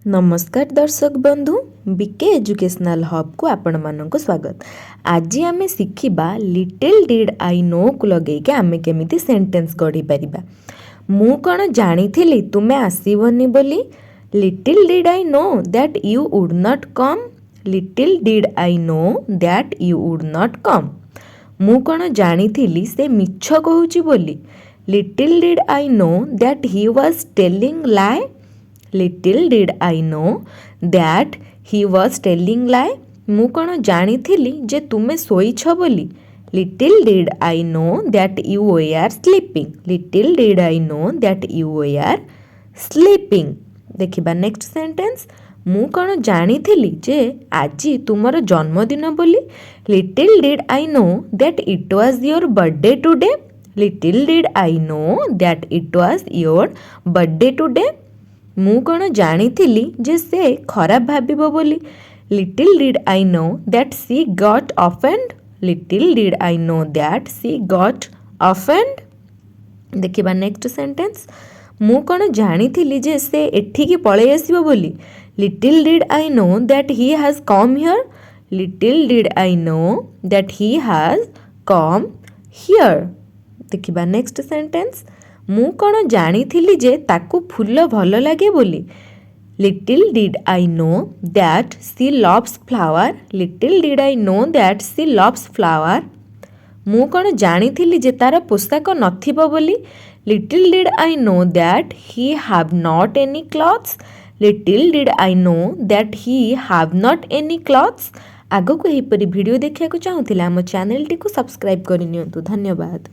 नमस्कार दर्शक बंधु बीके एजुकेशनल हब को आपण मानक स्वागत। आज आम शिखा लिटिल डिड आई नो को लगे आम केमी सेंटेंस गढ़ी पारिबा। मु कौन जानी थी तुम्हें आसबनी बोली। Little did I know that you would not come. Little did I know that you would not come. मु कौन जानी थी से मिछ कहूची बोली। Little did I know that he was telling lie. Little did I know that he was telling लाई। मु कौन जानी थी जे तुम्हें शोइछ बोली। Little did I know that you were sleeping. Little did I know that you were sleeping. देखिबा next sentence. मु कौन जानी थी जे आज तुमर जन्मदिन बोली। Little did I know that it was your birthday today. Little did I know that it was your birthday today. मु कौन जानी थी जे से खराब भाबिबो बोली। Little did I know that she got offend. Little did I know that she got offend. देखिबा नेक्स्ट सेंटेंस। मु कौन जानी थी जे से एठिकी पळै आसीबो बोली। Little did I know that he has come here. Little did I know that he has come here. देखिबा next sentence. मु कौन जानी थी जे ताकू फूल भल लगे बोली। Little did I know that she loves flower. Little did I know that she loves flower. मु कौन जानी थी जे तार पोशाक नथिबो बोली। Little did I know that he have not any clothes. Little did I know that he have not any clothes. आगो को एहीपरि वीडियो देखिया को चाहूथिला हम चैनल टी को सब्सक्राइब करि नियंतु। धन्यवाद।